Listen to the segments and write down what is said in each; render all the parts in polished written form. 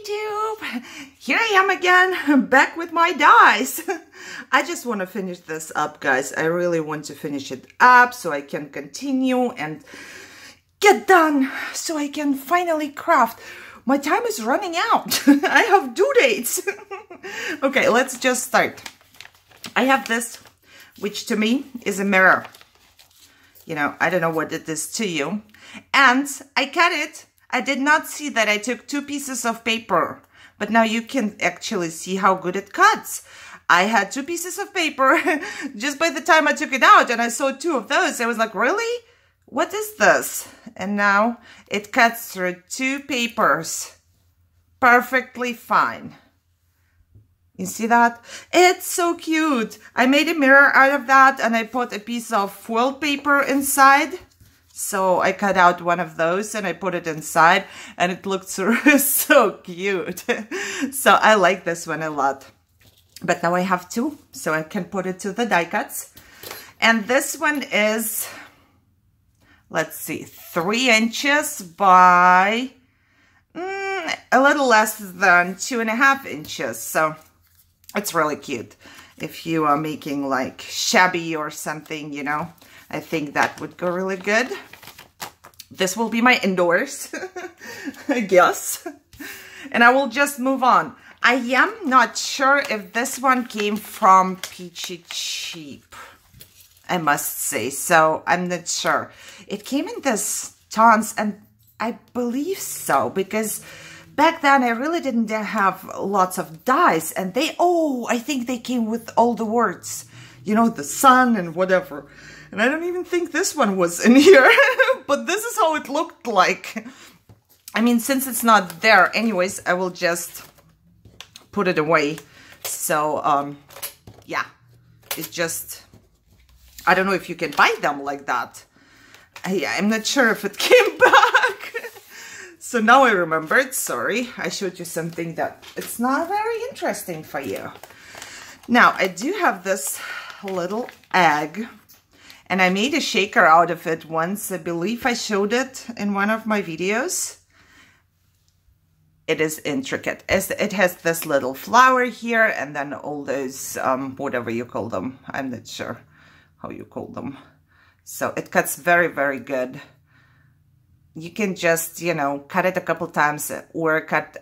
YouTube! Here I am again, back with my dies. I just want to finish this up, guys. I really want to finish it up so I can continue and get done, so I can finally craft. My time is running out. I have due dates. Okay, let's just start. I have this, which to me is a mirror. You know, I don't know what it is to you. And I cut it. I did not see that I took 2 pieces of paper, but now you can actually see how good it cuts. I had 2 pieces of paper just by the time I took it out, and I saw 2 of those. I was like, really? What is this? And now it cuts through 2 papers perfectly fine. You see that? It's so cute. I made a mirror out of that, and I put a piece of foil paper inside. So I cut out one of those and I put it inside, and it looked so cute. So I like this one a lot. But now I have 2, so I can put it to the die cuts. And this one is, let's see, 3 inches by a little less than 2.5 inches. So it's really cute. If you are making like shabby or something, you know, I think that would go really good. This will be my indoors, I guess. And I will just move on. I am not sure if this one came from Peachy Cheap, I must say. So I'm not sure. It came in this tons, and I believe so, because back then I really didn't have lots of dies, and I think they came with all the words, you know, the sun and whatever. And I don't even think this one was in here, but this is how it looked like. I mean, since it's not there anyways, I will just put it away. So, yeah, it's just, I don't know if you can buy them like that. I'm not sure if it came back. So now I remembered, sorry, I showed you something that it's not very interesting for you. Now, I do have this little egg, and I made a shaker out of it once. I believe I showed it in one of my videos. It is intricate. It has this little flower here, and then all those, whatever you call them. I'm not sure how you call them. So it cuts very, very good. You can just, you know, cut it a couple times, or cut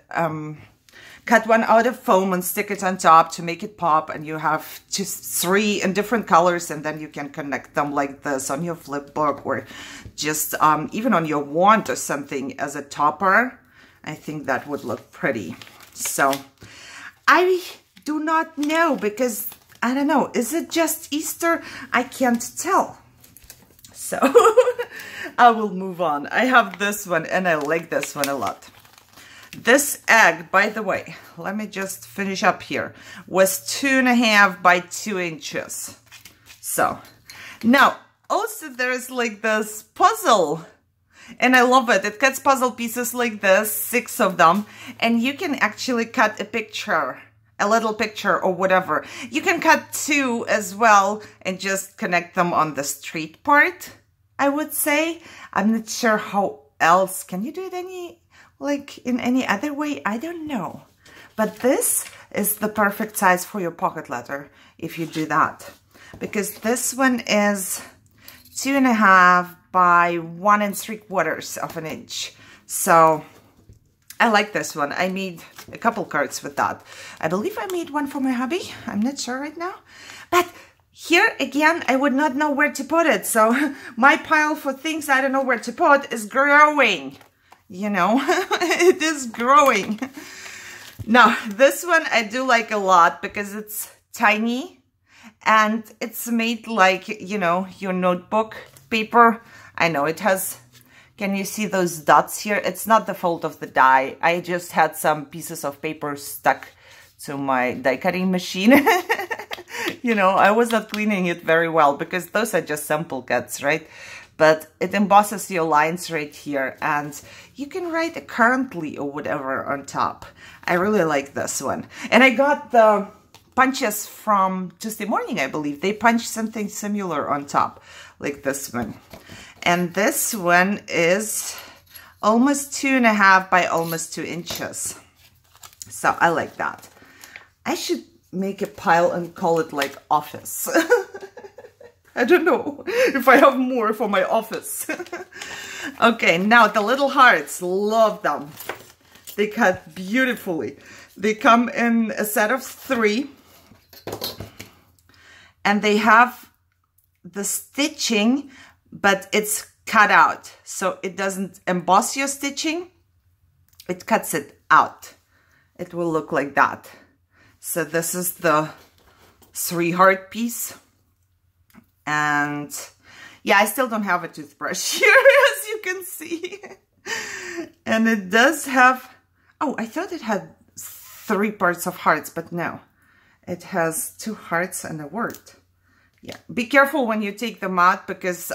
one out of foam and stick it on top to make it pop, and you have just 3 in different colors, and then you can connect them like this on your flip book, or just even on your wand or something as a topper. I think that would look pretty. So I do not know, because I don't know, is it just Easter? I can't tell. So I will move on. I have this one, and I like this one a lot. This egg, by the way, let me just finish up here, was 2.5 by 2 inches. So now also there's like this puzzle, and I love it. It cuts puzzle pieces like this, 6 of them, and you can actually cut a picture, a little picture or whatever. You can cut 2 as well and just connect them on the street part, I would say. I'm not sure how else. Can you do it like in any other way? I don't know. But this is the perfect size for your pocket letter if you do that. Because this one is 2.5 by 1 3/4 of an inch. So I like this one. I made a couple cards with that. I believe I made one for my hubby. I'm not sure right now. But here again, I would not know where to put it. So my pile for things I don't know where to put is growing. You know, it is growing. Now, this one I do like a lot because it's tiny, and it's made like, you know, your notebook paper. I know it has, can you see those dots here? It's not the fault of the die. I just had some pieces of paper stuck to my die cutting machine. You know, I was not cleaning it very well, because those are just sample cuts, right? But it embosses your lines right here, and you can write currently or whatever on top. I really like this one. And I got the punches from Tuesday Morning, I believe. They punched something similar on top, like this one. And this one is almost 2.5 by almost 2 inches. So I like that. I should make a pile and call it like office. I don't know if I have more for my office. Okay, now the little hearts, love them. They cut beautifully. They come in a set of 3. And they have the stitching, but it's cut out. So it doesn't emboss your stitching. It cuts it out. It will look like that. So this is the 3 heart piece. And yeah, I still don't have a toothbrush here, as you can see. And it does have, oh, I thought it had 3 parts of hearts, but no. It has 2 hearts and a word. Yeah, be careful when you take them out because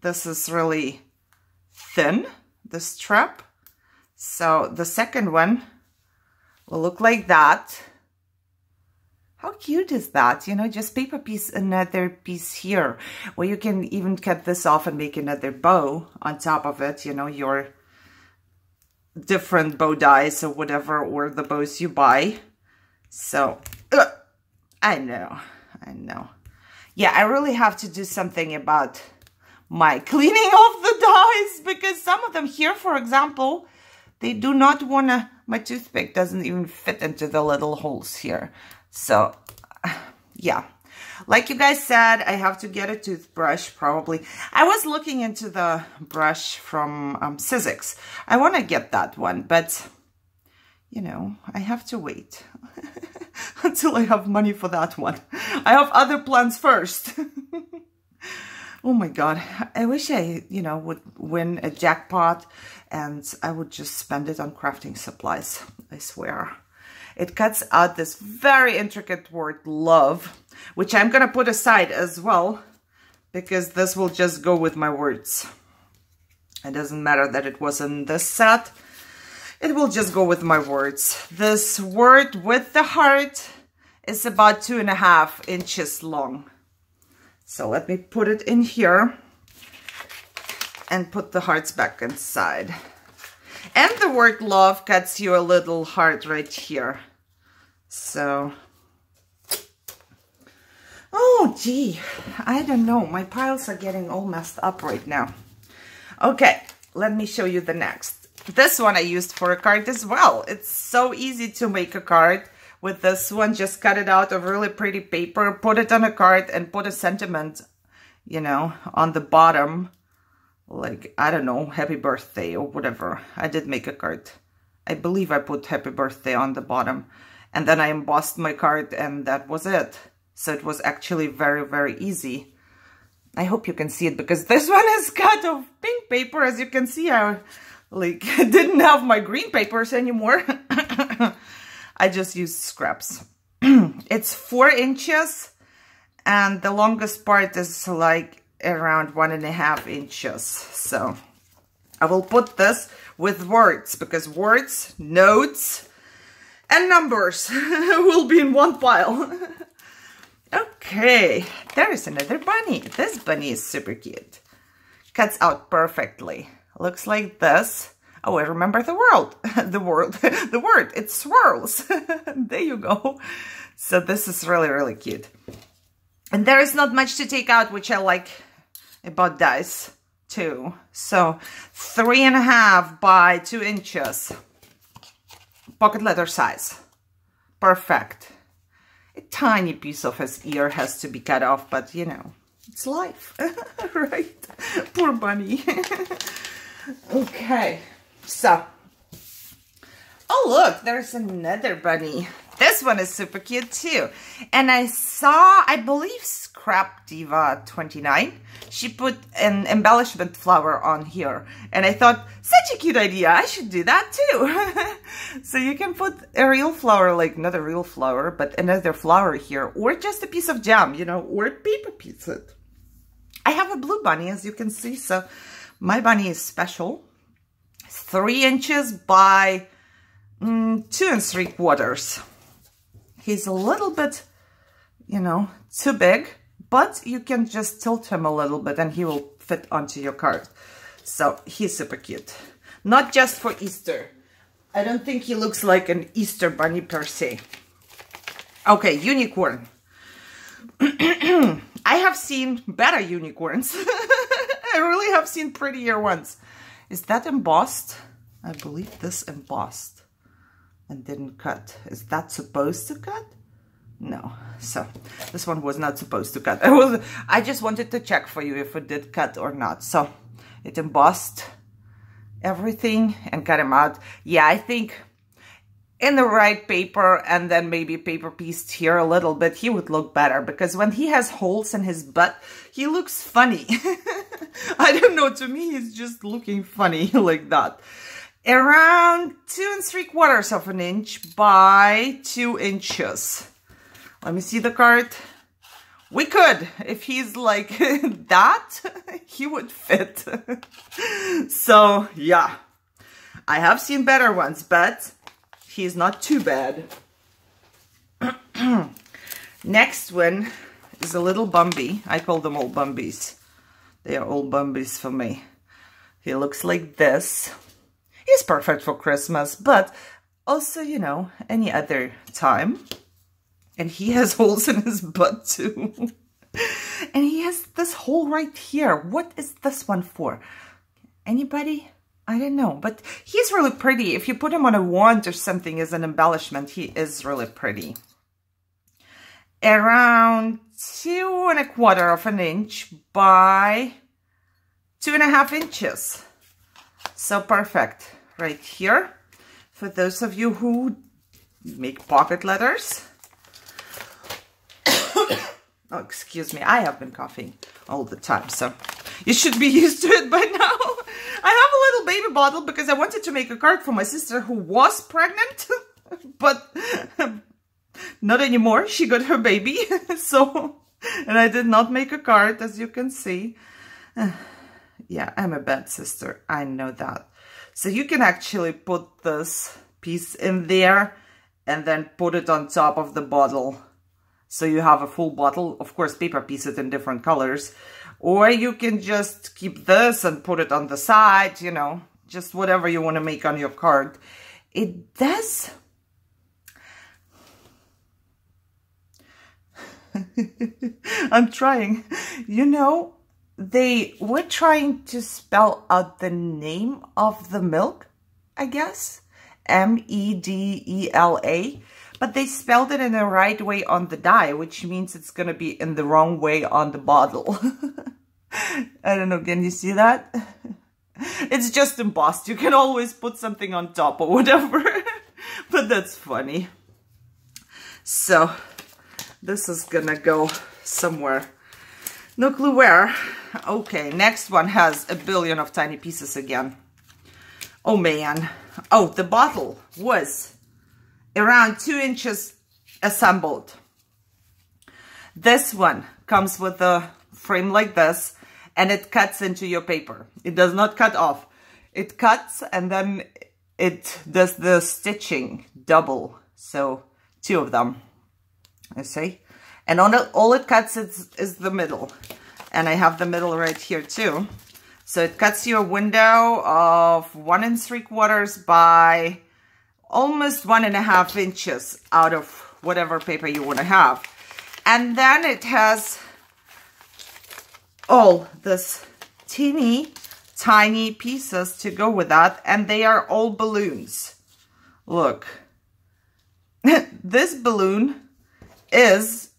this is really thin, the strap. So the second one will look like that. How cute is that? You know, just paper piece, another piece here. Or you can even cut this off and make another bow on top of it. You know, your different bow dies or whatever, or the bows you buy. So, I know. Yeah, I really have to do something about my cleaning of the dies because some of them here, for example, they do not want to, my toothpick doesn't even fit into the little holes here. So, yeah, like you guys said, I have to get a toothbrush probably. I was looking into the brush from Sizzix. I want to get that one, but, you know, I have to wait until I have money for that one. I have other plans first. Oh my God, I wish I, you know, would win a jackpot and I would just spend it on crafting supplies, I swear. It cuts out this very intricate word, love, which I'm going to put aside as well, because this will just go with my words. It doesn't matter that it was in this set. It will just go with my words. This word with the heart is about 2.5 inches long. So let me put it in here and put the hearts back inside. And the word love cuts you a little heart right here. So, oh gee, I don't know. My piles are getting all messed up right now. Okay, let me show you the next. This one I used for a card as well. It's so easy to make a card with this one. Just cut it out of really pretty paper, put it on a card and put a sentiment, you know, on the bottom. Like, I don't know, happy birthday or whatever. I did make a card. I believe I put happy birthday on the bottom. And then I embossed my card and that was it. So it was actually very, very easy. I hope you can see it because this one is cut of pink paper. As you can see, I like didn't have my green papers anymore. I just used scraps. It's 4 inches and the longest part is like around 1.5 inches. So I will put this with words because words, notes, and numbers will be in one pile. Okay, there is another bunny. This bunny is super cute. Cuts out perfectly. Looks like this. Oh, I remember the word. The word. It swirls. There you go. So this is really, really cute. And there is not much to take out, which I like about dice too. So 3.5 by 2 inches. Pocket letter size. Perfect. A tiny piece of his ear has to be cut off, but you know, it's life. Right? Poor bunny. Okay. So, oh look, there's another bunny. This one is super cute too. And I saw, I believe Scrap Diva 29, she put an embellishment flower on here. And I thought, such a cute idea, I should do that too. So you can put a real flower, like not a real flower, but another flower here. Or just a piece of jam, you know, or a paper piece. I have a blue bunny, as you can see. So my bunny is special. 3 inches by 2 3/4. He's a little bit, you know, too big, but you can just tilt him a little bit and he will fit onto your card. So he's super cute. Not just for Easter, I don't think he looks like an Easter bunny per se. Okay, unicorn. I have seen better unicorns. I really have seen prettier ones. Is that embossed? I believe this embossed and didn't cut. Is that supposed to cut? No. So this one was not supposed to cut. I just wanted to check for you if it did cut or not. So it embossed everything and cut him out. Yeah, I think in the right paper and then maybe paper pieced here a little bit, he would look better, because when he has holes in his butt, he looks funny. I don't know, to me he's just looking funny like that. Around 2 3/4 of an inch by 2 inches. Let me see the card. We could, if he's like that, he would fit. So yeah, I have seen better ones, but he's not too bad. Next one is a little Bumby. I call them all Bumbies. They are all Bumbies for me. He looks like this. He's perfect for Christmas, but also, you know, any other time. And he has holes in his butt too. And he has this hole right here. What is this one for? Anybody? I don't know, but he's really pretty. If you put him on a wand or something as an embellishment, he is really pretty. Around 2 1/4 of an inch by 2 1/2 inches. So perfect right here. For those of you who make pocket letters. Oh, excuse me. I have been coughing all the time, so you should be used to it by now. I have a little baby bottle because I wanted to make a card for my sister who was pregnant, but not anymore. She got her baby, so, and I did not make a card, as you can see. Yeah, I'm a bad sister. I know that. So you can actually put this piece in there and then put it on top of the bottle. So you have a full bottle. Of course, paper piece it in different colors. Or you can just keep this and put it on the side, you know, just whatever you want to make on your card. It does. I'm trying. You know, they were trying to spell out the name of the milk, I guess. M-E-D-E-L-A. But they spelled it in the right way on the die, which means it's going to be in the wrong way on the bottle. I don't know, can you see that? It's just embossed. You can always put something on top or whatever. But that's funny. So, this is going to go somewhere. No clue where. Okay, next one has a billion of tiny pieces again. Oh, man. Oh, the bottle was around 2 inches assembled. This one comes with a frame like this, and it cuts into your paper. It does not cut off. It cuts, and then it does the stitching double. So 2 of them, you see? And on it, all it cuts is the middle. And I have the middle right here too. So it cuts you a window of 1 3/4 by almost 1 1/2 inches out of whatever paper you want to have. And then it has all this teeny tiny pieces to go with that, and they are all balloons. Look, this balloon is,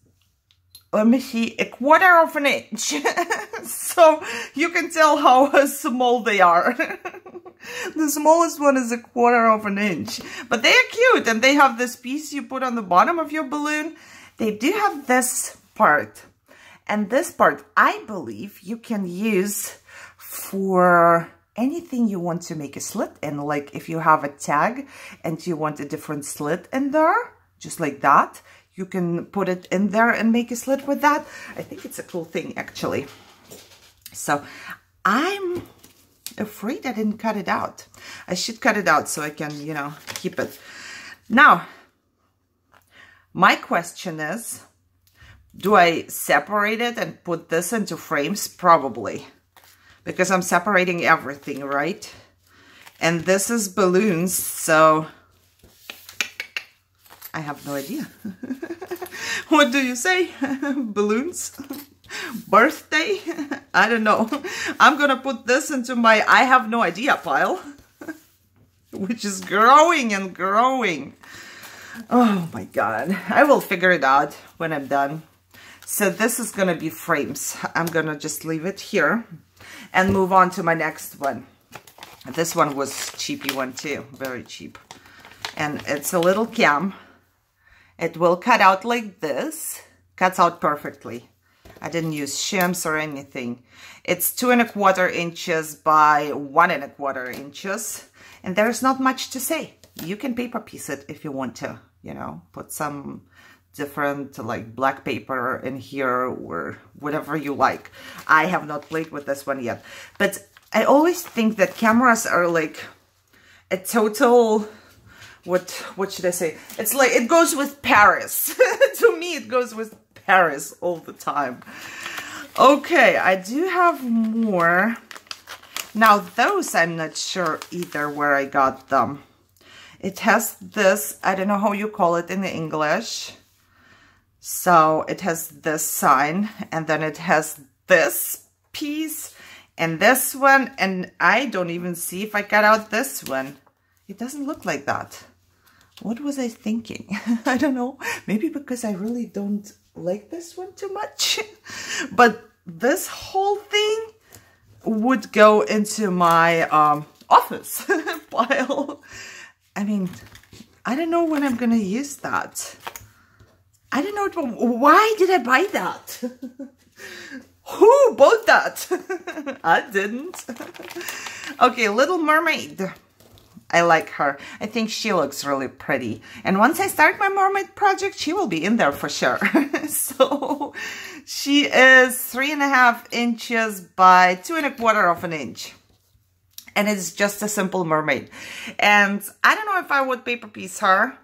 let me see, 1/4 of an inch. So you can tell how small they are. The smallest one is 1/4 of an inch, but they are cute, and they have this piece you put on the bottom of your balloon. They do have this part, and this part I believe you can use for anything you want to make a slit in. Like if you have a tag and you want a different slit in there, just like that, you can put it in there and make a slit with that. I think it's a cool thing, actually. So I'm afraid I didn't cut it out. I should cut it out so I can, you know, keep it. Now, my question is, do I separate it and put this into frames? Probably, because I'm separating everything, right? And this is balloons, so I have no idea. What do you say? Balloons? Birthday? I don't know. I'm gonna put this into my I have no idea pile, which is growing and growing. Oh my God. I will figure it out when I'm done. So this is gonna be frames. I'm gonna just leave it here and move on to my next one. This one was cheapy one too, very cheap. And it's a little cam. It will cut out like this. Cuts out perfectly. I didn't use shims or anything. It's 2 1/4 inches by 1 1/4 inches. And there's not much to say. You can paper piece it if you want to, you know, put some different like black paper in here or whatever you like. I have not played with this one yet. But I always think that cameras are like a total, what should I say? It's like, it goes with Paris. To me, it goes with Paris all the time. Okay, I do have more. Now those, I'm not sure either where I got them. It has this, I don't know how you call it in English. So it has this sign, and then it has this piece and this one, and I don't even see if I cut out this one. It doesn't look like that. What was I thinking? I don't know. Maybe because I really don't like this one too much. But this whole thing would go into my office pile. I mean, I don't know when I'm going to use that. I don't know. Why did I buy that? Who bought that? I didn't. Okay, Little Mermaid. I like her. I think she looks really pretty. And once I start my mermaid project, she will be in there for sure. So she is 3 1/2 inches by 2 1/4 inch. And it's just a simple mermaid. And I don't know if I would paper piece her.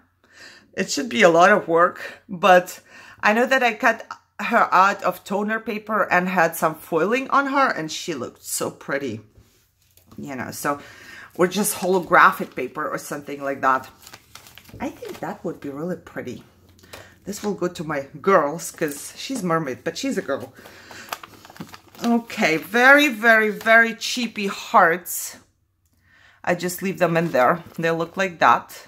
It should be a lot of work, but I know that I cut her out of toner paper and had some foiling on her, and she looked so pretty, you know, so, or just holographic paper or something like that. I think that would be really pretty. This will go to my girls because she's mermaid, but she's a girl. Okay, very, very, very cheapy hearts. I just leave them in there. They look like that.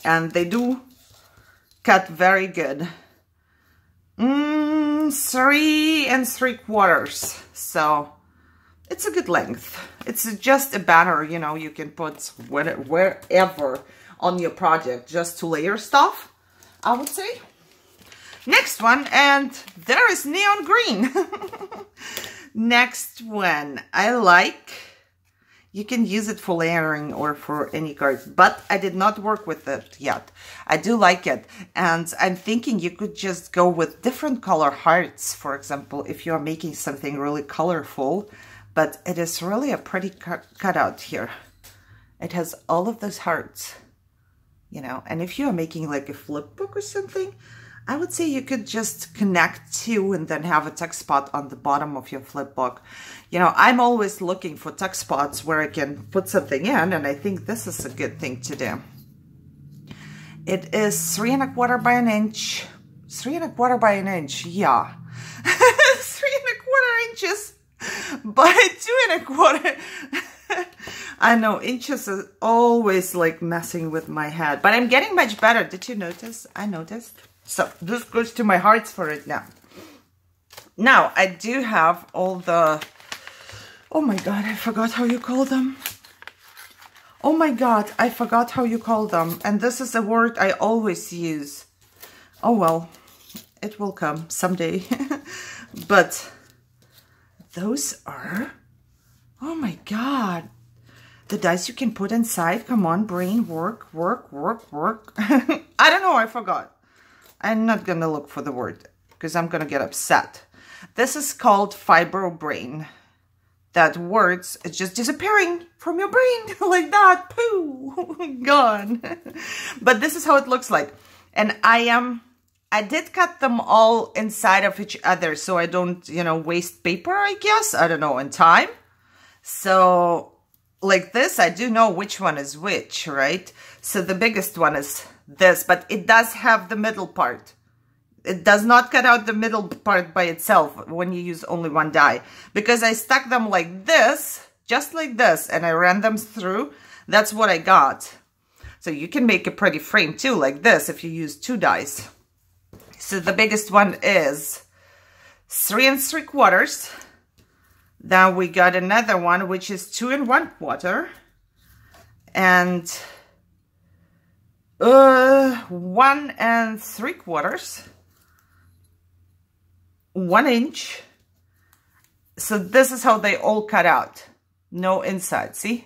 And they do cut very good. 3 3/4. So it's a good length. It's just a banner, you know, you can put wherever on your project just to layer stuff, I would say. Next one, and there is neon green. Next one, I like. You can use it for layering or for any cards, but I did not work with it yet. I do like it, and I'm thinking you could just go with different color hearts, for example, if you're making something really colorful, but it is really a pretty cutout here. It has all of those hearts, you know, and if you're making like a flip book or something, I would say you could just connect two and then have a text spot on the bottom of your flip book. You know, I'm always looking for text spots where I can put something in, and I think this is a good thing to do. It is 3 1/4 by 1 inch. 3 1/4 by 1 inch, yeah. 3 1/4 inches by 2 1/4. I know, inches is always like messing with my head, but I'm getting much better. Did you notice? I noticed. So this goes to my hearts for it now. Now, I do have all the... Oh my God, I forgot how you call them. Oh my God, I forgot how you call them. And this is a word I always use. Oh well, it will come someday. But those are... Oh my God. The dice you can put inside. Come on, brain, work, work, work, work. I don't know, I forgot. I'm not going to look for the word because I'm going to get upset. This is called fibro brain. That words is just disappearing from your brain like that. Pooh, gone. But this is how it looks like. And I did cut them all inside of each other so I don't, you know, waste paper, I guess. I don't know, in time. So like this, I do know which one is which, right? So the biggest one is this, but it does have the middle part. It does not cut out the middle part by itself when you use only one die. Because I stuck them like this, just like this, and I ran them through. That's what I got. So you can make a pretty frame too, like this, if you use 2 dies. So the biggest one is 3 3/4. Then we got another one, which is 2 1/4. And 1 3/4. 1 inch. So this is how they all cut out. No inside, see?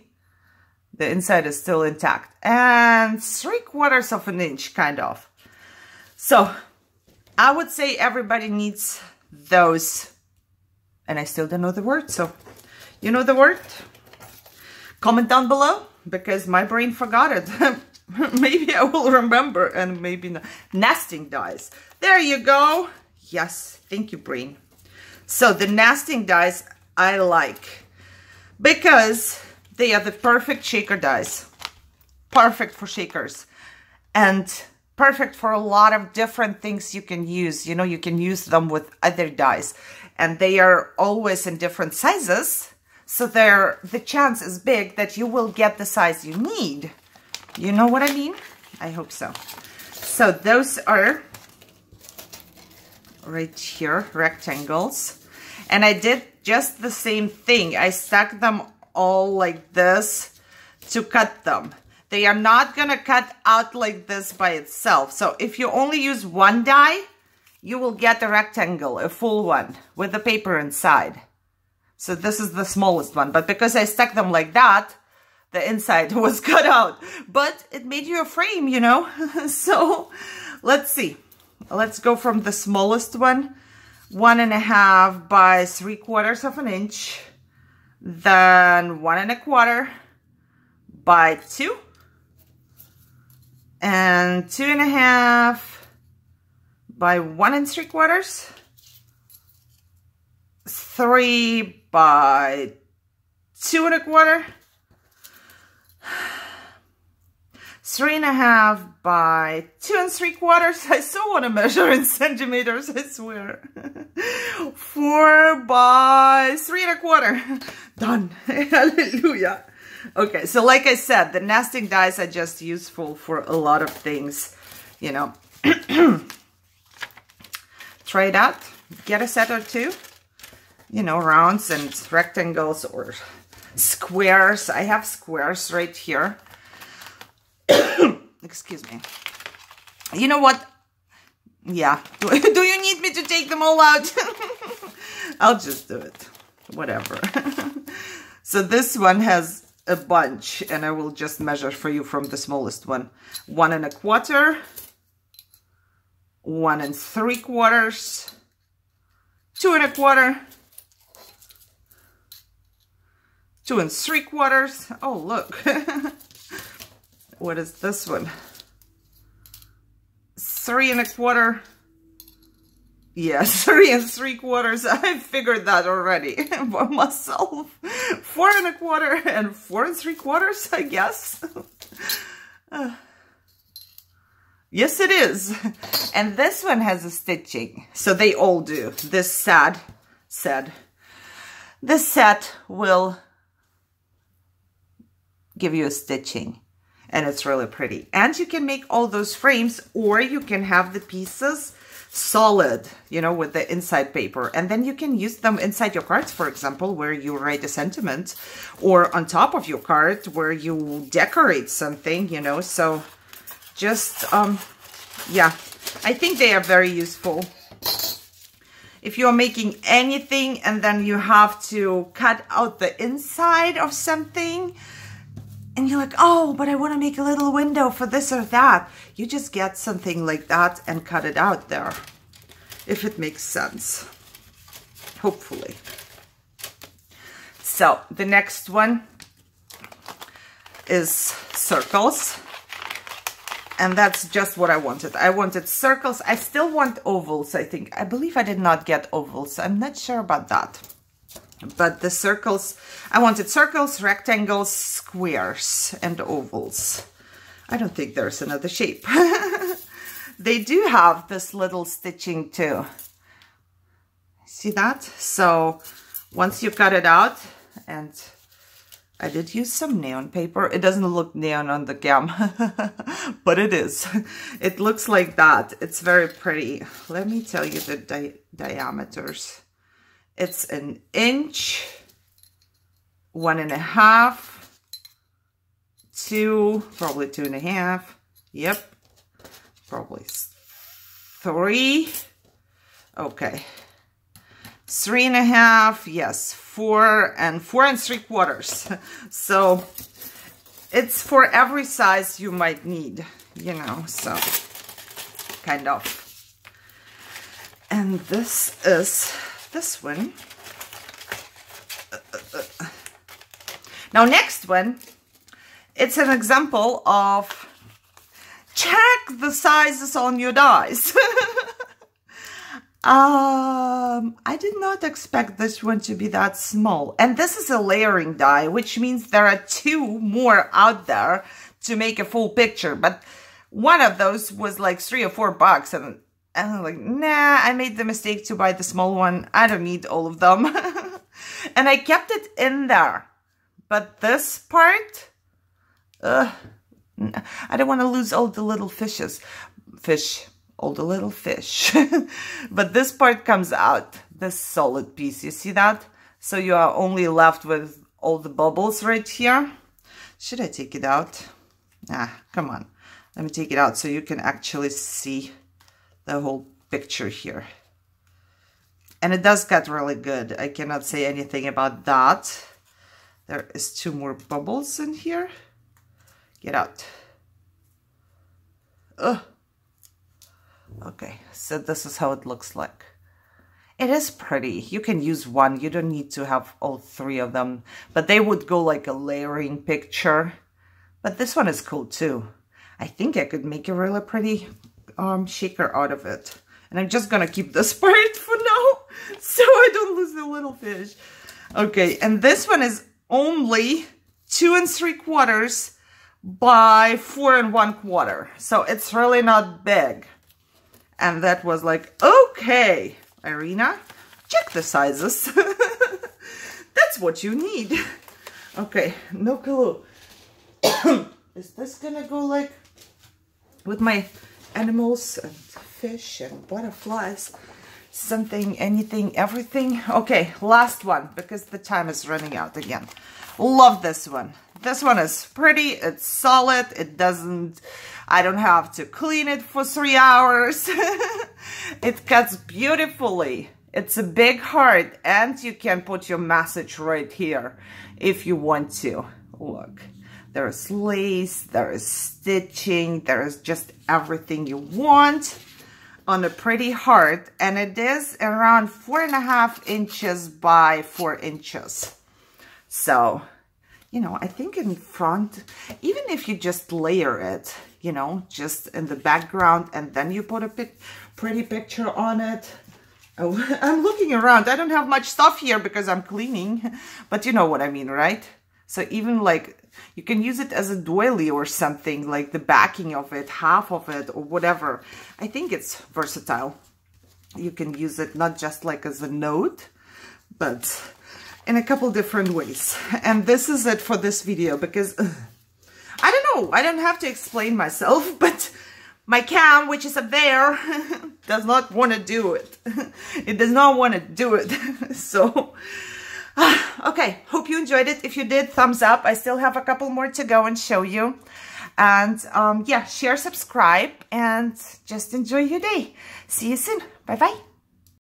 The inside is still intact. And 3/4 of an inch, kind of. So I would say everybody needs those. And I still don't know the word. So you know the word? Comment down below, because my brain forgot it. Maybe I will remember, and maybe not. Nesting dies. There you go. Yes, thank you, brain. So the nesting dies I like because they are the perfect shaker dies. Perfect for shakers. And perfect for a lot of different things you can use. You know, you can use them with other dies. And they are always in different sizes. So the chance is big that you will get the size you need. You know what I mean? I hope so. So those are right here, rectangles. And I did just the same thing. I stuck them all like this to cut them. They are not gonna cut out like this by itself. So if you only use 1 die, you will get a rectangle, a full one, with the paper inside. So this is the smallest one. But because I stuck them like that, the inside was cut out. But it made you a frame, you know? So let's see. Let's go from the smallest one, 1 1/2 by 3/4 of an inch. Then 1 1/4 by 2. And 2 1/2 by 1 3/4. 3 by 2 1/4. 3 1/2 by 2 3/4. I still want to measure in centimeters, I swear. 4 by 3 1/4. Done. Hallelujah. Okay, so like I said, the nesting dies are just useful for a lot of things, you know. Try it out. Get a set or 2, you know, rounds and rectangles or squares. I have squares right here. Excuse me. You know what? Yeah. Do you need me to take them all out? I'll just do it. Whatever. So this one has a bunch, and I will just measure for you from the smallest one. 1 1/4, 1 3/4, 2 1/4, 2 3/4. Oh, look. What is this one? 3 1/4. Yeah, 3 3/4. I figured that already by myself. 4 1/4 and 4 3/4, I guess. Yes, it is. And this one has a stitching. So they all do. This set will give you a stitching. And it's really pretty. And you can make all those frames, or you can have the pieces solid, you know, with the inside paper. And then you can use them inside your cards, for example, where you write a sentiment, or on top of your card where you decorate something, you know. So just, yeah, I think they are very useful. If you're making anything and then you have to cut out the inside of something, and you're like, oh, but I want to make a little window for this or that. You just get something like that and cut it out there, if it makes sense, hopefully. So the next one is circles. And that's just what I wanted. I wanted circles. I still want ovals, I think. I believe I did not get ovals. I'm not sure about that. But the circles, I wanted circles, rectangles, squares, and ovals. I don't think there's another shape. They do have this little stitching too. See that? So once you cut it out, and I did use some neon paper. It doesn't look neon on the cam, but it is. It looks like that. It's very pretty. Let me tell you the diameters. It's 1 inch, 1.5, 2, probably 2.5. Yep, probably 3. Okay, 3.5. Yes, 4 and 4 3/4. So it's for every size you might need, you know. So kind of. And this is this one. Now next one, it's an example of check the sizes on your dies. I did not expect this one to be that small. And this is a layering die, which means there are 2 more out there to make a full picture. But one of those was like $3 or $4, and I'm like, nah, I made the mistake to buy the small one. I don't need all of them. And I kept it in there. But this part, I don't want to lose all the little all the little fish. But this part comes out, this solid piece. You see that? So you are only left with all the bubbles right here. Should I take it out? Come on. Let me take it out so you can actually see the whole picture here. And it does cut really good. I cannot say anything about that. There is 2 more bubbles in here. Get out. Ugh. Okay, so this is how it looks like. It is pretty. You can use one. You don't need to have all 3 of them. But they would go like a layering picture. But this one is cool too. I think I could make a really pretty shaker out of it. And I'm just gonna keep this part for now, so I don't lose the little fish. Okay, and this one is only 2 3/4 by 4 1/4. So it's really not big. And that was like, okay, Irina, check the sizes. That's what you need. Okay, no clue. Is this gonna go like with my animals and fish and butterflies? Something, anything, everything. Okay, last one, because the time is running out again. Love this one. This one is pretty. It's solid. It doesn't, I don't have to clean it for 3 hours. It cuts beautifully. It's a big heart, and you can put your message right here if you want to. Look, there's lace, there is stitching, there is just everything you want on a pretty heart, and it is around 4.5 inches by 4 inches. So, you know, I think in front, even if you just layer it, you know, just in the background, and then you put a pretty picture on it. Oh, I'm looking around. I don't have much stuff here because I'm cleaning, but you know what I mean, right? So even like, you can use it as a doily or something, like the backing of it, half of it, or whatever. I think it's versatile. You can use it not just like as a note, but in a couple different ways. And this is it for this video, because I don't know, I don't have to explain myself, but my cam, which is up there, does not want to do it. It does not want to do it. So, okay, hope you enjoyed it. If you did, thumbs up. I still have a couple more to go and show you. And yeah, share, subscribe, and just enjoy your day. See you soon. Bye-bye.